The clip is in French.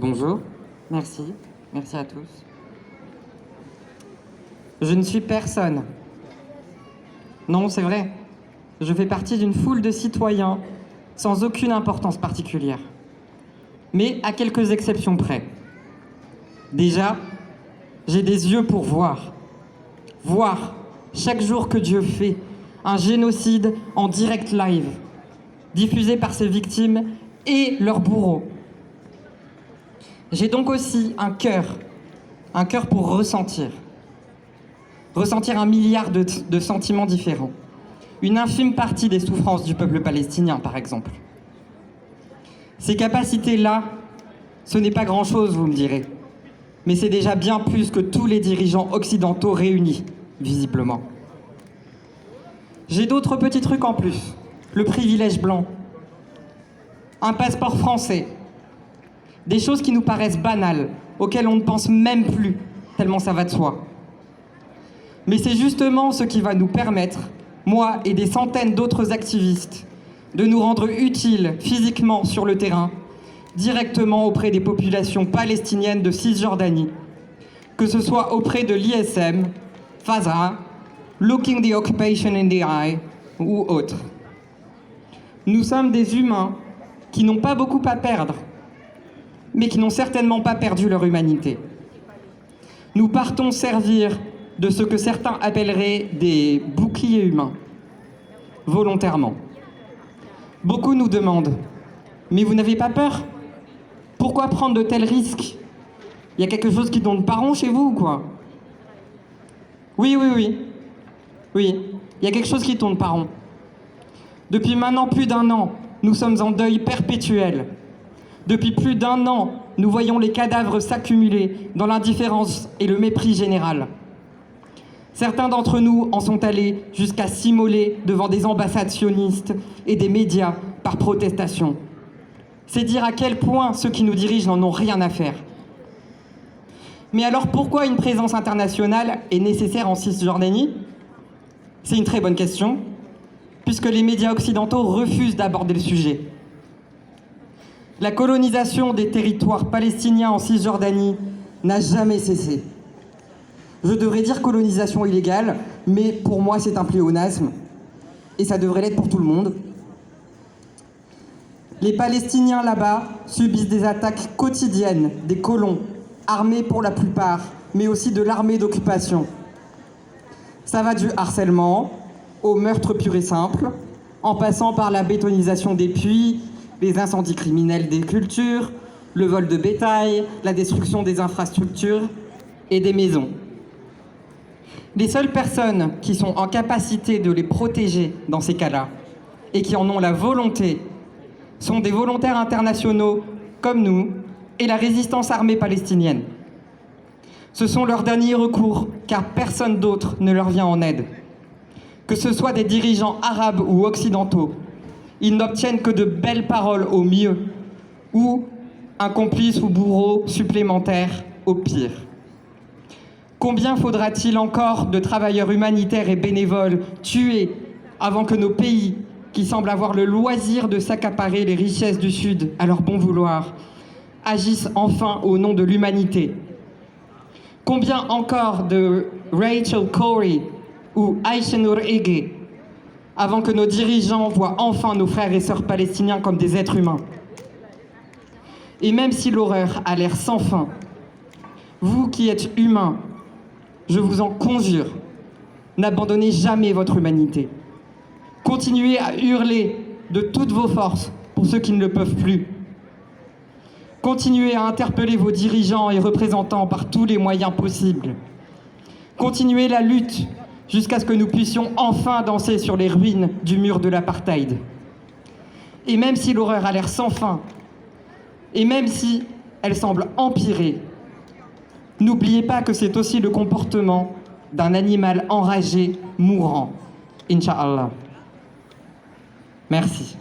Bonjour, merci, merci à tous. Je ne suis personne. Non, c'est vrai. Je fais partie d'une foule de citoyens sans aucune importance particulière. Mais à quelques exceptions près. Déjà, j'ai des yeux pour voir. Voir, chaque jour que Dieu fait, un génocide en direct live, diffusé par ses victimes et leurs bourreaux. J'ai donc aussi un cœur pour ressentir. Ressentir un milliard de sentiments différents. Une infime partie des souffrances du peuple palestinien, par exemple. Ces capacités-là, ce n'est pas grand-chose, vous me direz. Mais c'est déjà bien plus que tous les dirigeants occidentaux réunis, visiblement. J'ai d'autres petits trucs en plus. Le privilège blanc. Un passeport français. Des choses qui nous paraissent banales, auxquelles on ne pense même plus, tellement ça va de soi. Mais c'est justement ce qui va nous permettre, moi et des centaines d'autres activistes, de nous rendre utiles physiquement sur le terrain, directement auprès des populations palestiniennes de Cisjordanie, que ce soit auprès de l'ISM, FASA, Looking the Occupation in the Eye ou autres. Nous sommes des humains qui n'ont pas beaucoup à perdre, mais qui n'ont certainement pas perdu leur humanité. Nous partons servir de ce que certains appelleraient des boucliers humains, volontairement. Beaucoup nous demandent « Mais vous n'avez pas peur ? Pourquoi prendre de tels risques ? Il y a quelque chose qui tourne pas rond chez vous ou quoi ?» Oui, il y a quelque chose qui tourne pas rond. Depuis maintenant plus d'un an, nous sommes en deuil perpétuel. Depuis plus d'un an, nous voyons les cadavres s'accumuler dans l'indifférence et le mépris général. Certains d'entre nous en sont allés jusqu'à s'immoler devant des ambassades sionistes et des médias par protestation. C'est dire à quel point ceux qui nous dirigent n'en ont rien à faire. Mais alors pourquoi une présence internationale est nécessaire en Cisjordanie ? C'est une très bonne question, puisque les médias occidentaux refusent d'aborder le sujet. La colonisation des territoires palestiniens en Cisjordanie n'a jamais cessé. Je devrais dire colonisation illégale, mais pour moi c'est un pléonasme, et ça devrait l'être pour tout le monde. Les Palestiniens là-bas subissent des attaques quotidiennes des colons, armés pour la plupart, mais aussi de l'armée d'occupation. Ça va du harcèlement au meurtre pur et simple, en passant par la bétonisation des puits, les incendies criminels des cultures, le vol de bétail, la destruction des infrastructures et des maisons. Les seules personnes qui sont en capacité de les protéger dans ces cas-là, et qui en ont la volonté, sont des volontaires internationaux comme nous et la résistance armée palestinienne. Ce sont leurs derniers recours, car personne d'autre ne leur vient en aide. Que ce soit des dirigeants arabes ou occidentaux, ils n'obtiennent que de belles paroles au mieux, ou un complice ou bourreau supplémentaire au pire. Combien faudra-t-il encore de travailleurs humanitaires et bénévoles tués avant que nos pays, qui semblent avoir le loisir de s'accaparer les richesses du Sud à leur bon vouloir, agissent enfin au nom de l'humanité ? Combien encore de Rachel Corrie ou Aïchenur Ege avant que nos dirigeants voient enfin nos frères et sœurs palestiniens comme des êtres humains ? Et même si l'horreur a l'air sans fin, vous qui êtes humains, je vous en conjure, n'abandonnez jamais votre humanité. Continuez à hurler de toutes vos forces pour ceux qui ne le peuvent plus. Continuez à interpeller vos dirigeants et représentants par tous les moyens possibles. Continuez la lutte jusqu'à ce que nous puissions enfin danser sur les ruines du mur de l'apartheid. Et même si l'horreur a l'air sans fin, et même si elle semble empirer, n'oubliez pas que c'est aussi le comportement d'un animal enragé, mourant. Inch'Allah. Merci.